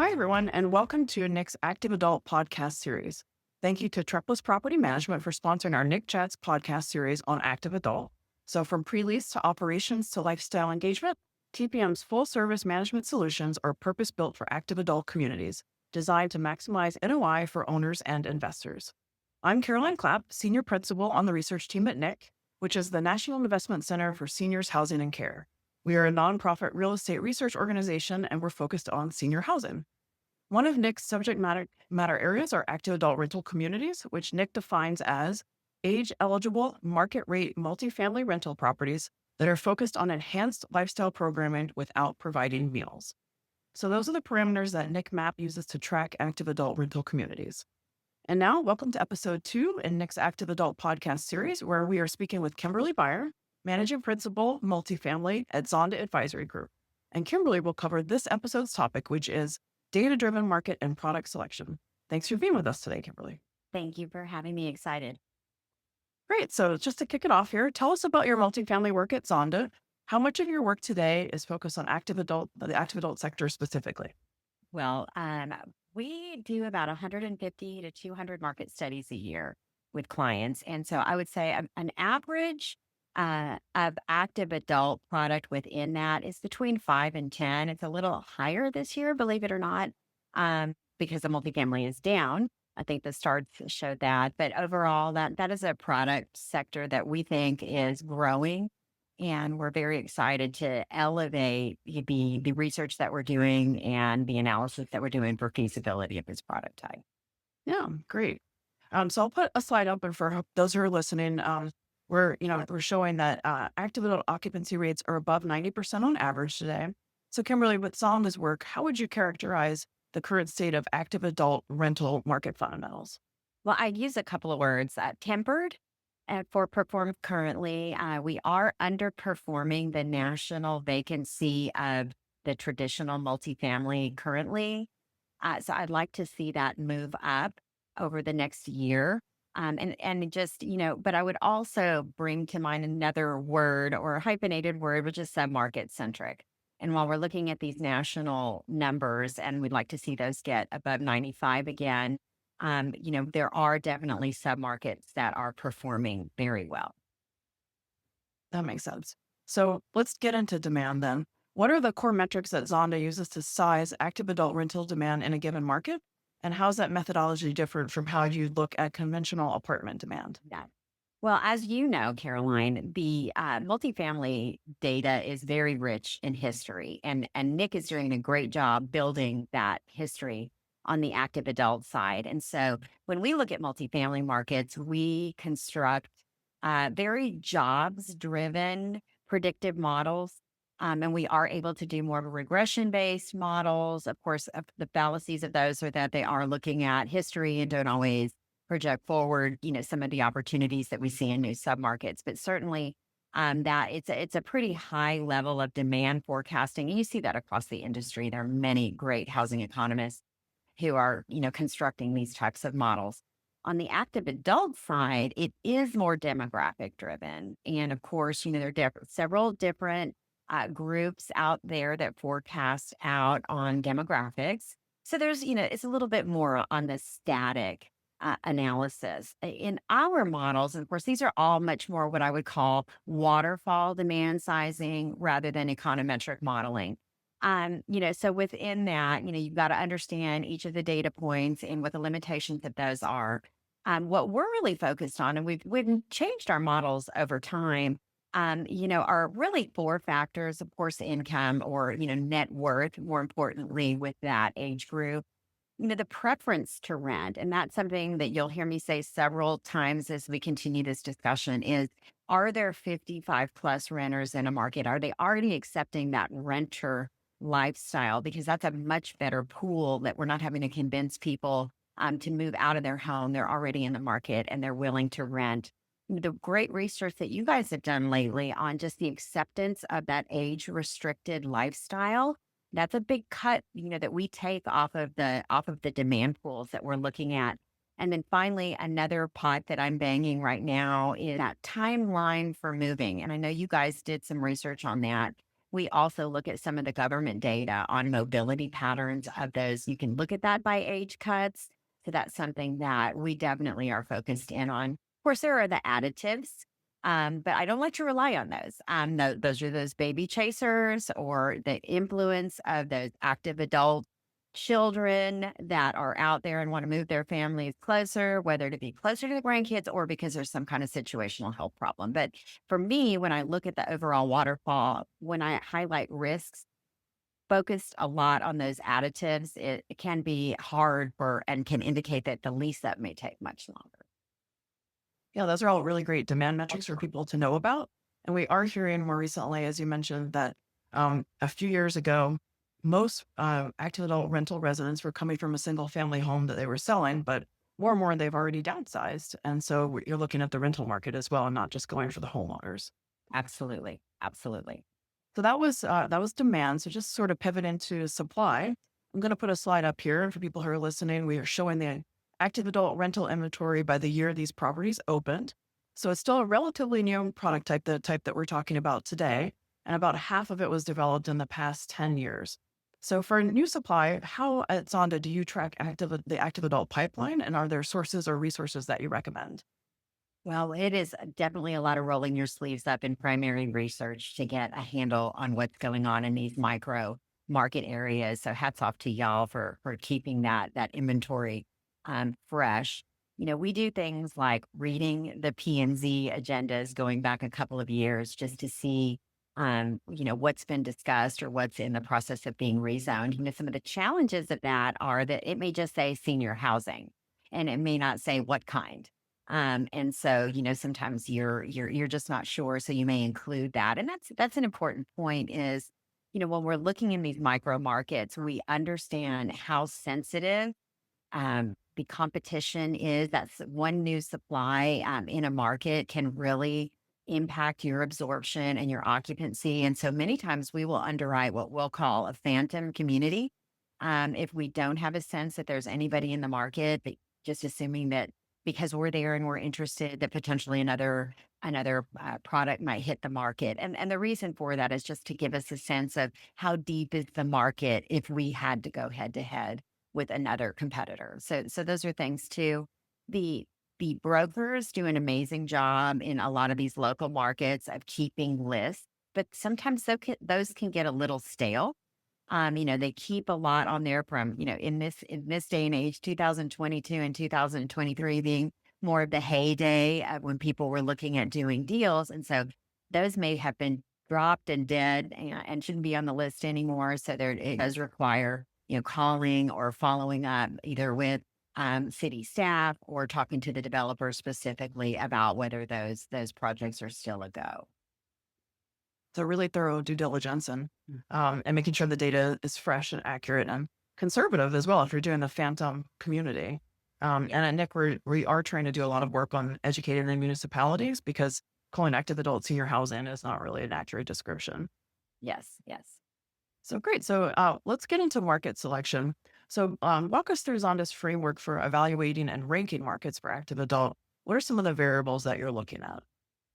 Hi, everyone, and welcome to Nick's Active Adult podcast series. Thank you to Trepless Property Management for sponsoring our Nick Chats podcast series on Active Adult. So, from pre lease to operations to lifestyle engagement, TPM's full service management solutions are purpose built for active adult communities, designed to maximize NOI for owners and investors. I'm Caroline Clapp, Senior Principal on the research team at NIC, which is the National Investment Center for Seniors Housing and Care. We are a nonprofit real estate research organization, and we're focused on senior housing. One of NIC's subject matter areas are active adult rental communities, which NIC defines as age-eligible, market-rate multifamily rental properties that are focused on enhanced lifestyle programming without providing meals. So those are the parameters that NIC MAP uses to track active adult rental communities. And now, welcome to episode 2 in NIC's Active Adult podcast series, where we are speaking with Kimberly Byrum, Managing Principal, Multifamily at Zonda Advisory Group. And Kimberly will cover this episode's topic, which is data-driven market and product selection. Thanks for being with us today, Kimberly. Thank you for having me. Excited. Great. So just to kick it off here, tell us about your multifamily work at Zonda. How much of your work today is focused on the active adult sector specifically? Well, we do about 150 to 200 market studies a year with clients. And so I would say an average of active adult product within that is between 5 and 10. It's a little higher this year, believe it or not, because the multifamily is down. I think the starts showed that. But overall, that is a product sector that we think is growing. And we're very excited to elevate the research that we're doing and the analysis that we're doing for feasibility of this product type. Yeah, great. So I'll put a slide up, and for those who are listening, we're showing that active adult occupancy rates are above 90% on average today. So Kimberly, with Zonda's work, how would you characterize the current state of active adult rental market fundamentals? Well, I'd use a couple of words, tempered. For perform currently, we are underperforming the national vacancy of the traditional multifamily currently. So I'd like to see that move up over the next year. And just, but I would also bring to mind another word or a hyphenated word, which is submarket centric. And while we're looking at these national numbers and we'd like to see those get above 95 again, there are definitely submarkets that are performing very well. That makes sense. So let's get into demand then. What are the core metrics that Zonda uses to size active adult rental demand in a given market? And how is that methodology different from how you look at conventional apartment demand? Yeah. Well, as you know, Caroline, the multifamily data is very rich in history, and Nick is doing a great job building that history on the active adult side. And so when we look at multifamily markets, we construct very jobs-driven predictive models. And we are able to do more of a regression-based models. Of course, the fallacies of those are that they are looking at history and don't always project forward, some of the opportunities that we see in new submarkets. But certainly that it's a pretty high level of demand forecasting. And you see that across the industry. There are many great housing economists who are, constructing these types of models. On the active adult side, it is more demographic driven. And of course, there are several different groups out there that forecast out on demographics. So there's, it's a little bit more on the static analysis. In our models, and of course, these are all much more what I would call waterfall demand sizing rather than econometric modeling. So within that, you've got to understand each of the data points and what the limitations of those are. What we're really focused on, and we've changed our models over time, are really 4 factors. Of course, income or, net worth, more importantly, with that age group. The preference to rent, and that's something that you'll hear me say several times as we continue this discussion is, are there 55 plus renters in a market? Are they already accepting that renter lifestyle? Because that's a much better pool that we're not having to convince people to move out of their home. They're already in the market and they're willing to rent. The great research that you guys have done lately on just the acceptance of that age restricted lifestyle, that's a big cut, that we take off of the demand pools that we're looking at. And then finally, another pot that I'm banging right now is that timeline for moving. And I know you guys did some research on that. We also look at some of the government data on mobility patterns of those. You can look at that by age cuts. So that's something that we definitely are focused in on. Of course, there are the additives, but I don't like to rely on those. Those are those baby chasers or the influence of those active adult children that are out there and want to move their families closer, whether to be closer to the grandkids or because there's some kind of situational health problem. But for me, when I look at the overall waterfall, when I highlight risks, focused a lot on those additives, it can be hard for and can indicate that the lease up may take much longer. Yeah, those are all really great demand metrics for people to know about. And we are hearing more recently, as you mentioned, that a few years ago, most active adult rental residents were coming from a single family home that they were selling, but more and more they've already downsized. And so you're looking at the rental market as well, and not just going for the homeowners. Absolutely. Absolutely. So that was demand. So just sort of pivot into supply. I'm going to put a slide up here for people who are listening. We are showing the active adult rental inventory by the year these properties opened. So it's still a relatively new product type, the type that we're talking about today, and about half of it was developed in the past 10 years. So for new supply, how at Zonda do you track the active adult pipeline, and are there sources or resources that you recommend? Well, it is definitely a lot of rolling your sleeves up in primary research to get a handle on what's going on in these micro market areas. So hats off to y'all for keeping that inventory fresh. We do things like reading the P and Z agendas going back a couple of years just to see what's been discussed or what's in the process of being rezoned. Some of the challenges of that are that it may just say senior housing and it may not say what kind. And so, sometimes you're just not sure. So you may include that. And that's an important point is, when we're looking in these micro markets, we understand how sensitive the competition is. That's one new supply in a market can really impact your absorption and your occupancy. And so many times we will underwrite what we'll call a phantom community. If we don't have a sense that there's anybody in the market, but just assuming that because we're there and we're interested that potentially another product might hit the market. And the reason for that is just to give us a sense of how deep is the market if we had to go head to head with another competitor. So those are things too. The the brokers do an amazing job in a lot of these local markets of keeping lists, but sometimes those can get a little stale. They keep a lot on there from, in this day and age, 2022 and 2023 being more of the heyday of when people were looking at doing deals. And so those may have been dropped and dead and shouldn't be on the list anymore. So there it does require, calling or following up either with city staff or talking to the developer specifically about whether those projects are still a go. So really thorough due diligence and making sure the data is fresh and accurate and conservative as well if you're doing the phantom community. And at Nick, we are trying to do a lot of work on educating the municipalities because calling active adult senior housing is not really an accurate description. Yes, yes. So great. So let's get into market selection. So walk us through Zonda's framework for evaluating and ranking markets for active adult. What are some of the variables that you're looking at?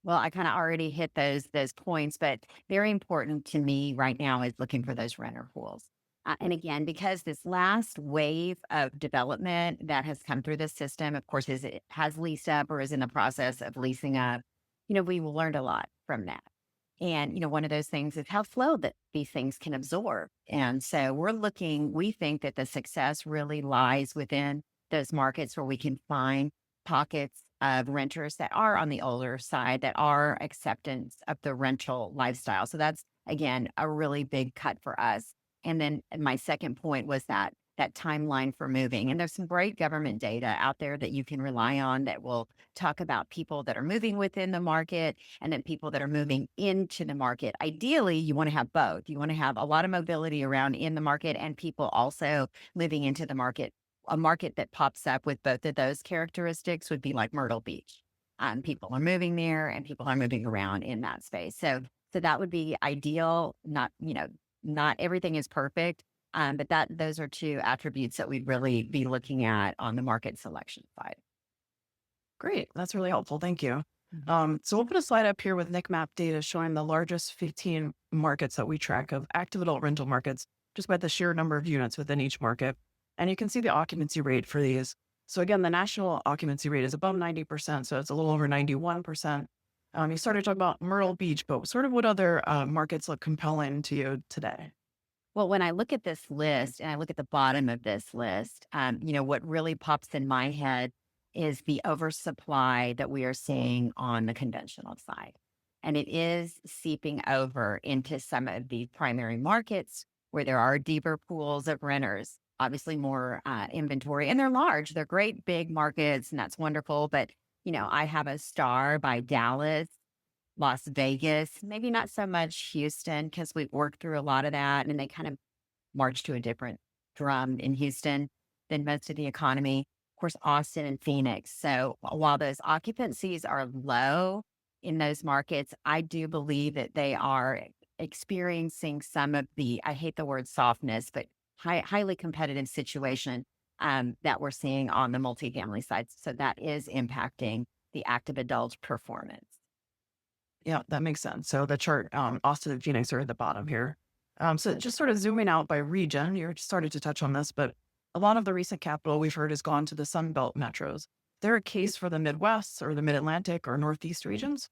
Well, I kind of already hit those points, but very important to me right now is looking for those renter pools. And again, because this last wave of development that has come through the system, of course, is it has leased up or is in the process of leasing up, we learned a lot from that. And, one of those things is how slow that these things can absorb. And so we think that the success really lies within those markets where we can find pockets of renters that are on the older side, that are acceptance of the rental lifestyle. So that's, again, a really big cut for us. And then my second point was that timeline for moving. And there's some great government data out there that you can rely on that will talk about people that are moving within the market and then people that are moving into the market. Ideally, you want to have both. You want to have a lot of mobility around in the market and people also moving into the market. A market that pops up with both of those characteristics would be like Myrtle Beach. People are moving there and people are moving around in that space. So that would be ideal. Not everything is perfect, but those are two attributes that we'd really be looking at on the market selection side. Great. That's really helpful. Thank you. Mhm. So we'll put a slide up here with Nick Map data showing the largest 15 markets that we track of active adult rental markets, just by the sheer number of units within each market. And you can see the occupancy rate for these. So again, the national occupancy rate is above 90%. So it's a little over 91%. You started talking about Myrtle Beach, but sort of what other markets look compelling to you today? Well, when I look at this list and I look at the bottom of this list, what really pops in my head is the oversupply that we are seeing on the conventional side. And it is seeping over into some of the primary markets where there are deeper pools of renters, obviously more inventory, and they're large. They're great big markets, and that's wonderful. But, I have a star by Dallas, Las Vegas, maybe not so much Houston because we've worked through a lot of that and they kind of march to a different drum in Houston than most of the economy. Of course, Austin and Phoenix. So while those occupancies are low in those markets, I do believe that they are experiencing some of the, I hate the word softness, but highly competitive situation that we're seeing on the multifamily side. So that is impacting the active adult performance. Yeah, that makes sense. So the chart, Austin and Phoenix are at the bottom here. So just sort of zooming out by region, you started to touch on this, but a lot of the recent capital we've heard has gone to the Sun Belt metros. There a case for the Midwest or the Mid Atlantic or Northeast regions?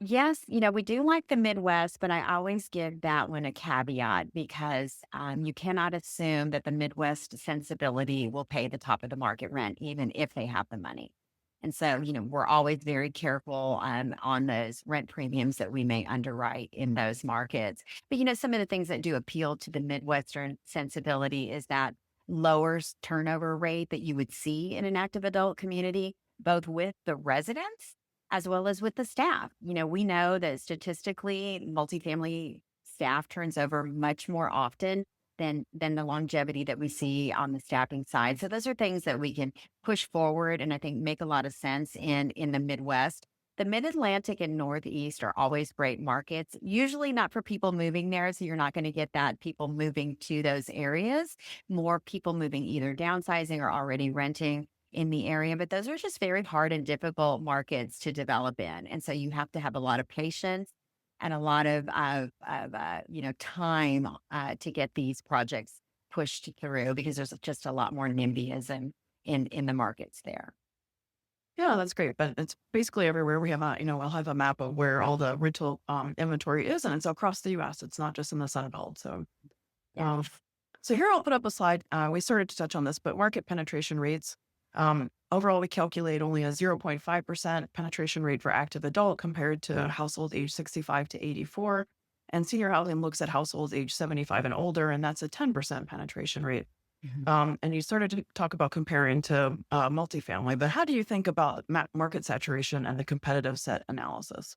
Yes, we do like the Midwest, but I always give that one a caveat because you cannot assume that the Midwest sensibility will pay the top of the market rent, even if they have the money. And so, we're always very careful on those rent premiums that we may underwrite in those markets. But, some of the things that do appeal to the Midwestern sensibility is that lower turnover rate that you would see in an active adult community, both with the residents as well as with the staff. We know that statistically, multifamily staff turns over much more often than the longevity that we see on the staffing side. So those are things that we can push forward and I think make a lot of sense in the Midwest. The Mid Atlantic and Northeast are always great markets, usually not for people moving there. So you're not going to get that people moving to those areas, more people moving either downsizing or already renting in the area, but those are just very hard and difficult markets to develop in. And so you have to have a lot of patience and a lot of time to get these projects pushed through because there's just a lot more NIMBYism in the markets there. Yeah, that's great. But it's basically everywhere we have we'll have a map of where all the rental inventory is, and it's across the US. It's not just in the Sun Belt. Yeah. Um, so here I'll put up a slide. We started to touch on this, but market penetration rates. Overall, we calculate only a 0.5% penetration rate for active adult compared to households age 65 to 84. And senior housing looks at households age 75 and older, and that's a 10% penetration rate. Mhm. And you started to talk about comparing to multifamily, but how do you think about market saturation and the competitive set analysis?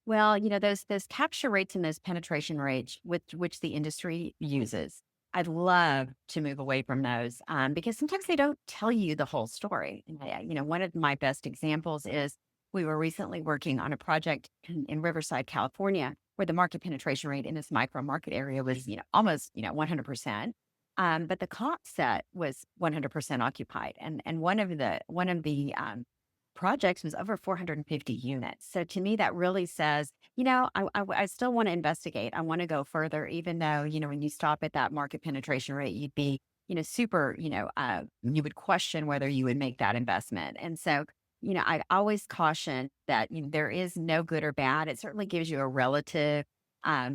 Well, those capture rates and those penetration rates which the industry uses. I'd love to move away from those because sometimes they don't tell you the whole story. And one of my best examples is we were recently working on a project in Riverside, California, where the market penetration rate in this micro market area was, almost, 100%. But the comp set was 100% occupied, and one of the projects was over 450 units. So to me, that really says, I still want to investigate. I want to go further, even though, when you stop at that market penetration rate, you'd be, super, you would question whether you would make that investment. And so, I always caution that there is no good or bad. It certainly gives you a relative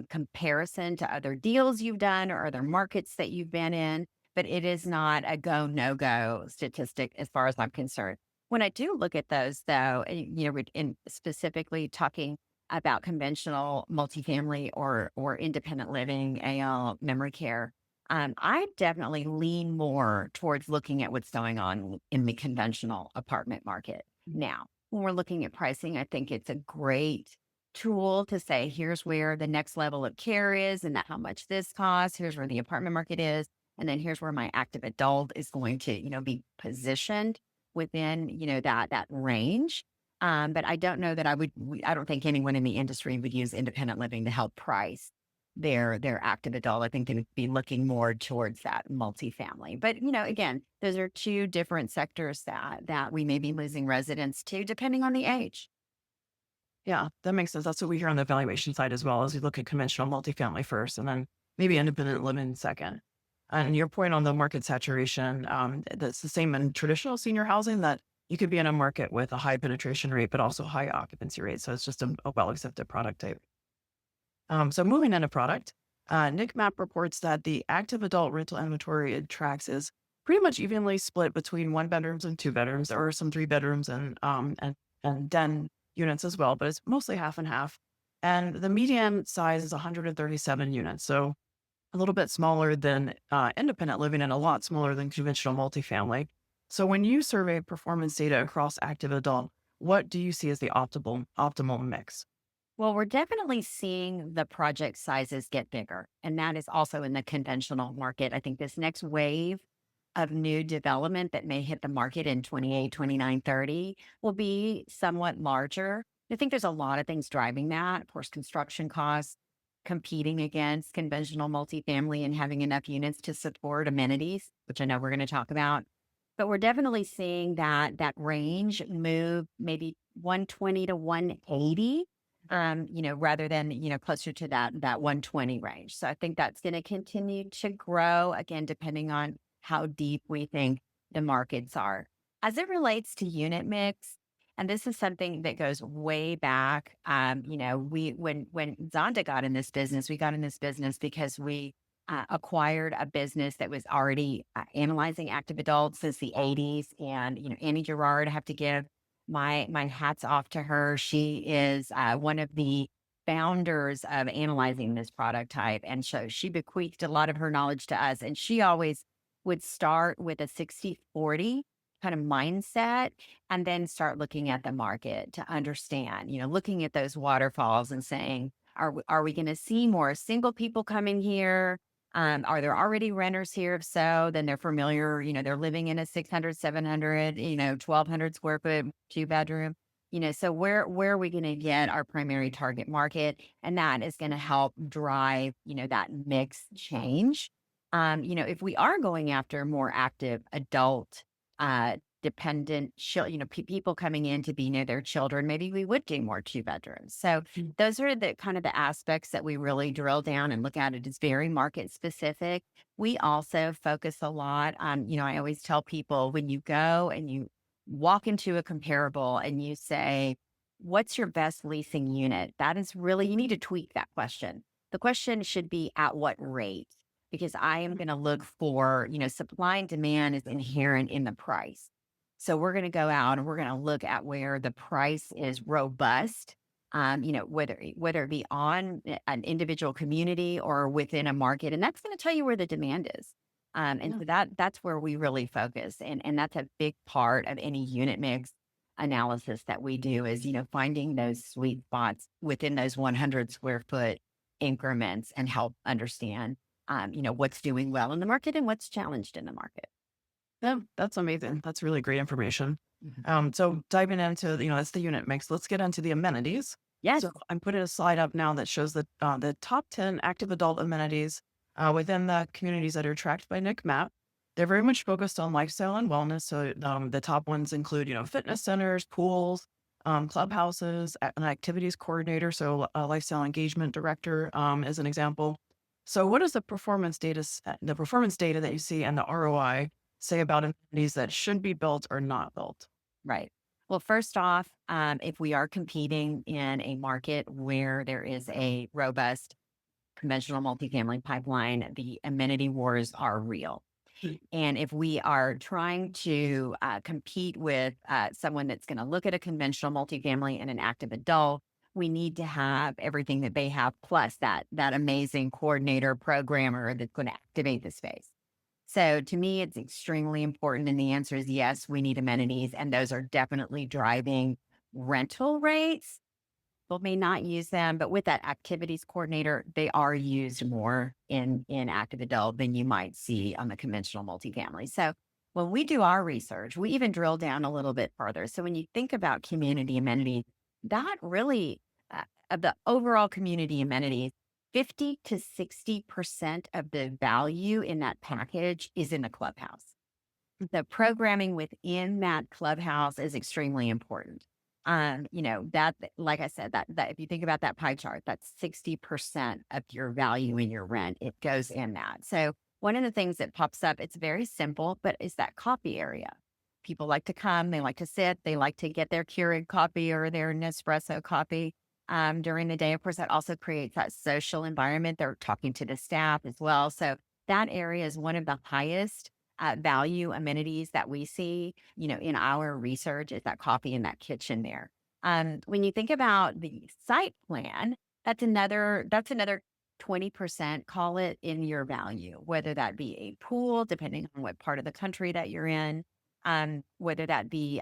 comparison to other deals you've done or other markets that you've been in, but it is not a go, no go statistic as far as I'm concerned. When I do look at those, though, in specifically talking about conventional multifamily or independent living, AL, memory care, I definitely lean more towards looking at what's going on in the conventional apartment market now. When we're looking at pricing, I think it's a great tool to say, here's where the next level of care is, and that how much this costs. Here's where the apartment market is, and then here's where my active adult is going to, be positioned within, that range. But I don't know that I don't think anyone in the industry would use independent living to help price their active adult. I think they would be looking more towards that multifamily. But, again, those are two different sectors that we may be losing residents to, depending on the age. Yeah, that makes sense. That's what we hear on the valuation side as well, as we look at conventional multifamily first and then maybe independent living second. And your point on the market saturation, that's the same in traditional senior housing, that you could be in a market with a high penetration rate, but also high occupancy rate. So it's just a well accepted product type. So moving into product, Nick Map reports that the active adult rental inventory it tracks is pretty much evenly split between one bedrooms and two bedrooms. There are some three bedrooms and den units as well, but it's mostly half and half. And the median size is 137 units, so a little bit smaller than independent living and a lot smaller than conventional multifamily. So when you survey performance data across active adult, what do you see as the optimal mix? Well, we're definitely seeing the project sizes get bigger, and that is also in the conventional market. I think this next wave of new development that may hit the market in 28, 29, 30 will be somewhat larger. I think there's a lot of things driving that. Of course, construction costs, competing against conventional multifamily and having enough units to support amenities, which I know we're going to talk about. But we're definitely seeing that range move maybe 120 to 180, rather than, closer to that 120 range. So I think that's going to continue to grow again, depending on how deep we think the markets are. As it relates to unit mix, and this is something that goes way back. We when Zonda got in this business, we got in this business because we acquired a business that was already analyzing active adults since the 80s. And, Annie Gerard, I have to give my hats off to her. She is one of the founders of analyzing this product type. And so she bequeathed a lot of her knowledge to us. And she always would start with a 60/40 kind of mindset and then start looking at the market to understand, looking at those waterfalls and saying, are we going to see more single people coming here? Are there already renters here? If so, then they're familiar, they're living in a 600, 700, 1,200 square foot, two bedroom, so where are we going to get our primary target market? And that is going to help drive, that mix change. If we are going after more active adult, dependent, people coming in to be near their children, maybe we would do more two bedrooms. So those are the kind of the aspects that we really drill down and look at. It is very market specific. We also focus a lot on, I always tell people when you go and you walk into a comparable and you say, what's your best leasing unit? That is really, you need to tweak that question. The question should be at what rate? Because I am going to look for, supply and demand is inherent in the price. So we're going to go out and we're going to look at where the price is robust, whether it be on an individual community or within a market. And that's going to tell you where the demand is. And Yeah. so that's where we really focus. And that's a big part of any unit mix analysis that we do is, finding those sweet spots within those 100 square foot increments and help understand what's doing well in the market and what's challenged in the market. Yeah, that's amazing. That's really great information. Mhm. So diving into, that's the unit mix. Let's get into the amenities. Yes. So I'm putting a slide up now that shows the top 10 active adult amenities within the communities that are tracked by Nick Map. They're very much focused on lifestyle and wellness. So the top ones include, fitness centers, pools, clubhouses, an activities coordinator. So a lifestyle engagement director is an example. So what does the performance data that you see and the ROI say about amenities that should be built or not built? Right. Well, first off, if we are competing in a market where there is a robust conventional multifamily pipeline, the amenity wars are real. And if we are trying to compete with someone that's going to look at a conventional multifamily and an active adult, we need to have everything that they have, plus that amazing coordinator programmer that's going to activate the space. So to me, it's extremely important. And the answer is yes, we need amenities. And those are definitely driving rental rates. People may not use them, but with that activities coordinator, they are used more in active adult than you might see on the conventional multifamily. So when we do our research, we even drill down a little bit further. So when you think about community amenities, that really, of the overall community amenities, 50 to 60% of the value in that package is in the clubhouse. The programming within that clubhouse is extremely important. That, like I said, that if you think about that pie chart, that's 60% of your value in your rent. It goes in that. So one of the things that pops up, it's very simple, but is that coffee area. People like to come, they like to sit, they like to get their Keurig coffee or their Nespresso coffee during the day. Of course, that also creates that social environment. They're talking to the staff as well. So that area is one of the highest value amenities that we see, in our research is that coffee in that kitchen there. When you think about the site plan, that's another 20%, call it, in your value, whether that be a pool, depending on what part of the country that you're in, whether that be,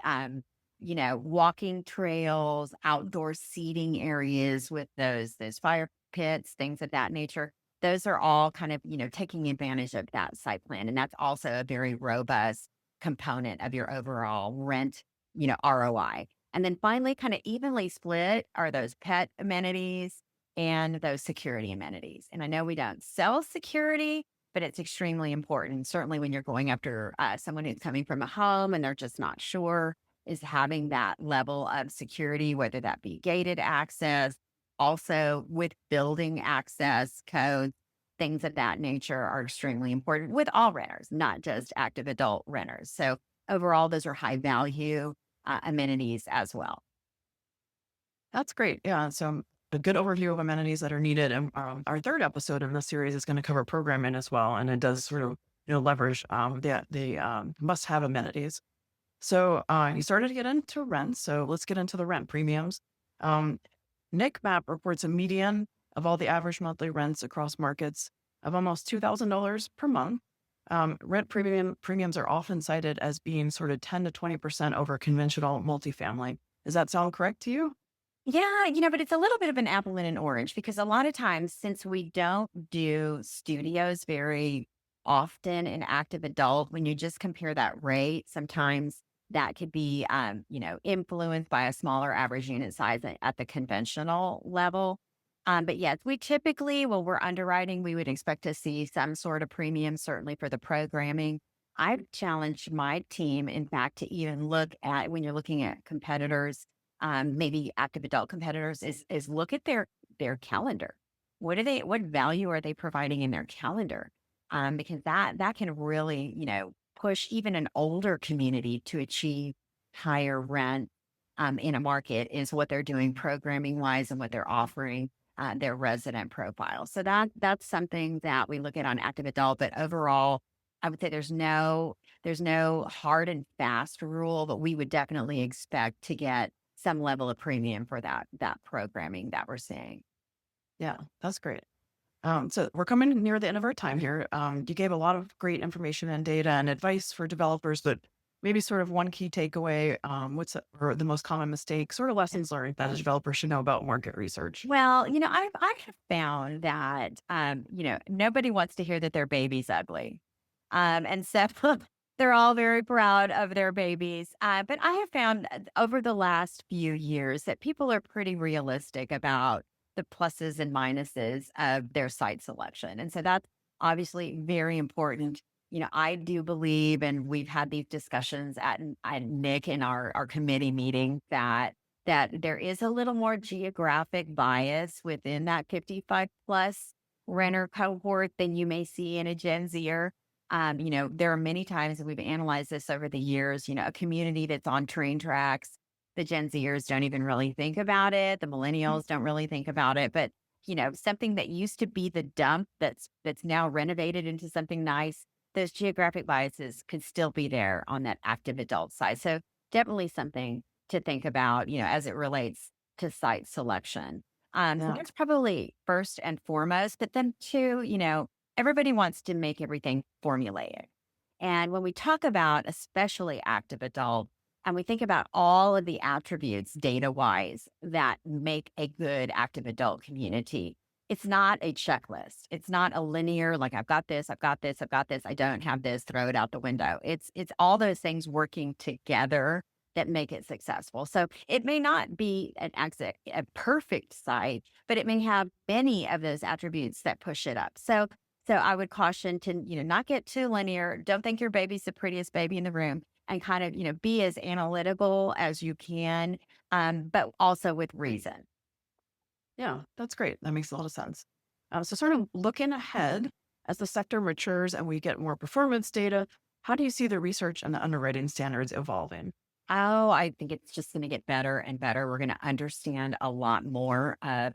walking trails, outdoor seating areas with those fire pits, things of that nature. Those are all kind of, taking advantage of that site plan. And that's also a very robust component of your overall rent, ROI. And then finally, kind of evenly split are those pet amenities and those security amenities. And I know we don't sell security, but it's extremely important. Certainly when you're going after someone who's coming from a home and they're just not sure, is having that level of security, whether that be gated access, also with building access codes, things of that nature are extremely important with all renters, not just active adult renters. So overall, those are high value amenities as well. That's great. Yeah. So a good overview of amenities that are needed. And our third episode in this series is going to cover programming as well. And it does sort of, leverage the must have amenities. So you started to get into rent. So let's get into the rent premiums. Um, Nick Map reports a median of all the average monthly rents across markets of almost $2,000 per month. Rent premiums are often cited as being sort of 10 to 20% over conventional multifamily. Does that sound correct to you? Yeah, but it's a little bit of an apple and an orange because a lot of times, since we don't do studios very often in active adult, when you just compare that rate, sometimes that could be, influenced by a smaller average unit size at the conventional level. But yes, we typically, when we're underwriting, we would expect to see some sort of premium, certainly for the programming. I've challenged my team, in fact, to even look at, when you're looking at competitors, maybe active adult competitors, is look at their calendar. What value are they providing in their calendar? Because that can really, push even an older community to achieve higher rent in a market, is what they're doing programming wise and what they're offering their resident profile. So that's something that we look at on active adult. But overall, I would say there's no hard and fast rule, but we would definitely expect to get some level of premium for that programming that we're seeing. Yeah, that's great. So we're coming near the end of our time here. You gave a lot of great information and data and advice for developers, but maybe sort of one key takeaway, or the most common mistake, sort of lessons learned that a developer should know about market research. Well, I have found that nobody wants to hear that their baby's ugly, and so they're all very proud of their babies. But I have found over the last few years that people are pretty realistic about the pluses and minuses of their site selection, and so that's obviously very important. I do believe, and we've had these discussions at Nick in our committee meeting, that there is a little more geographic bias within that 55 plus renter cohort than you may see in a Gen Zer. There are many times that we've analyzed this over the years, a community that's on train tracks. The Gen Zers don't even really think about it. The millennials don't really think about it. But, something that used to be the dump that's now renovated into something nice, those geographic biases could still be there on that active adult side. So definitely something to think about, as it relates to site selection. So Yeah. that's probably first and foremost. But then two, everybody wants to make everything formulaic. And when we talk about especially active adult, and we think about all of the attributes data wise that make a good active adult community, it's not a checklist. It's not a linear, like I've got this, I've got this, I've got this, I don't have this, throw it out the window. It's all those things working together that make it successful. So it may not be a perfect site, but it may have many of those attributes that push it up. So I would caution to, not get too linear. Don't think your baby's the prettiest baby in the room, and kind of, be as analytical as you can, but also with reason. Yeah, that's great. That makes a lot of sense. So, sort of looking ahead as the sector matures and we get more performance data, how do you see the research and the underwriting standards evolving? Oh, I think it's just going to get better and better. We're going to understand a lot more of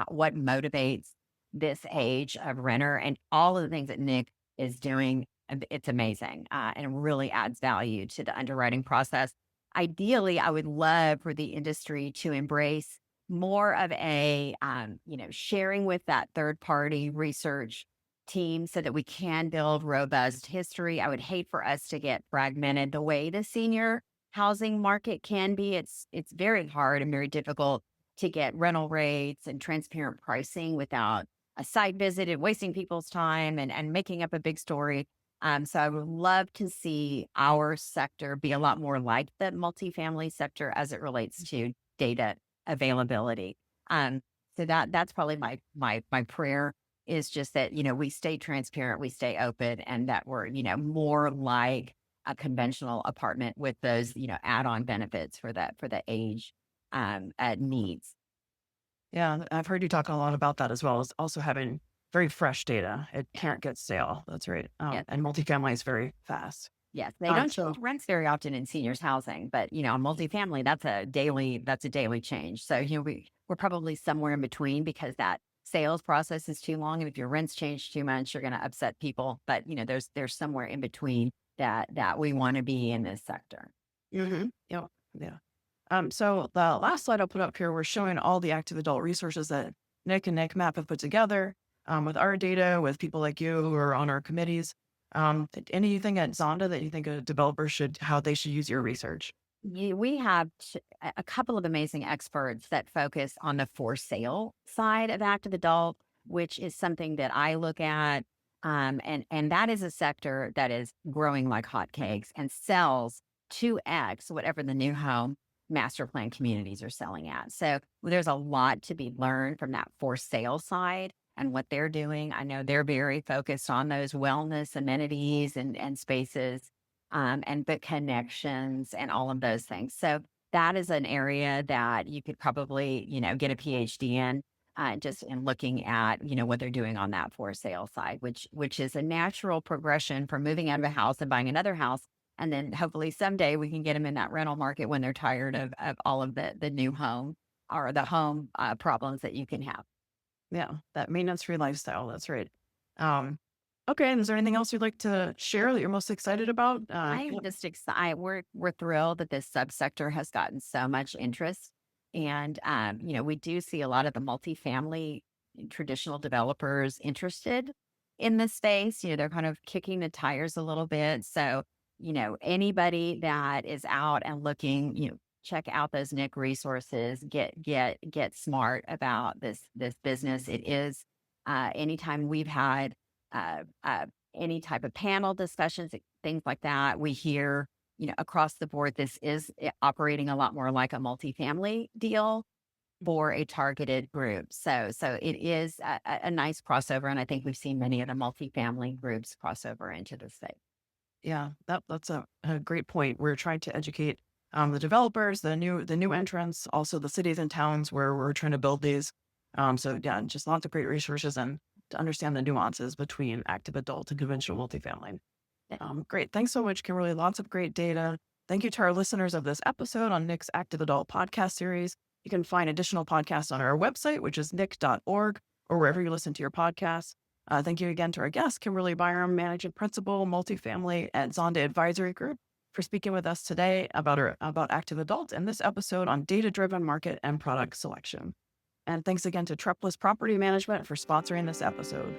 what motivates this age of renter and all of the things that Nick is doing. It's amazing and really adds value to the underwriting process. Ideally, I would love for the industry to embrace more of a, sharing with that third party research team so that we can build robust history. I would hate for us to get fragmented the way the senior housing market can be. It's very hard and very difficult to get rental rates and transparent pricing without a site visit and wasting people's time and making up a big story. So I would love to see our sector be a lot more like the multifamily sector as it relates to data availability. Um, so that's probably my prayer is just that we stay transparent, we stay open, and that we're more like a conventional apartment with those, add-on benefits for the age needs. Yeah, I've heard you talk a lot about that as well as also having very fresh data. It Yeah. can't get stale. That's right. Yes. And multifamily is very fast. Yes. They don't So change rents very often in seniors housing, but on multifamily, that's a daily change. So, we're probably somewhere in between because that sales process is too long. And if your rents change too much, you're going to upset people. But there's somewhere in between that we want to be in this sector. yeah, yeah. So the last slide I'll put up here, we're showing all the active adult resources that Nick and Nick Map have put together with our data, with people like you who are on our committees. Anything at Zonda that you think a developer how they should use your research? We have a couple of amazing experts that focus on the for sale side of active adult, which is something that I look at. And that is a sector that is growing like hotcakes and sells 2x whatever the new home master plan communities are selling at. So there's a lot to be learned from that for sale side and what they're doing. I know they're very focused on those wellness amenities and spaces and book connections and all of those things. So that is an area that you could probably, get a PhD in, just in looking at, what they're doing on that for sale side, which is a natural progression from moving out of a house and buying another house. And then hopefully someday we can get them in that rental market when they're tired of all of the new home or the home problems that you can have. Yeah, that maintenance-free lifestyle. That's right. Um, okay, and is there anything else you'd like to share that you're most excited about? I'm just excited. We're thrilled that this subsector has gotten so much interest, and we do see a lot of the multifamily traditional developers interested in this space. They're kind of kicking the tires a little bit. So, anybody that is out and looking, check out those Nick resources. Get smart about this business. It is anytime we've had. Any type of panel discussions, things like that. We hear, across the board, this is operating a lot more like a multifamily deal for a targeted group. So it is a nice crossover, and I think we've seen many of the multifamily groups cross over into the space. Yeah, that's a great point. We're trying to educate the developers, the new entrants, also the cities and towns where we're trying to build these. So yeah, just lots of great resources and to understand the nuances between active adult and conventional multifamily. Great. Thanks so much, Kimberly. Lots of great data. Thank you to our listeners of this episode on Nick's Active Adult podcast series. You can find additional podcasts on our website, which is nick.org, or wherever you listen to your podcasts. Thank you again to our guest, Kimberly Byrum, Managing Principal, Multifamily at Zonda Advisory Group, for speaking with us today about active adult and this episode on data-driven market and product selection. And thanks again to Trepless Property Management for sponsoring this episode.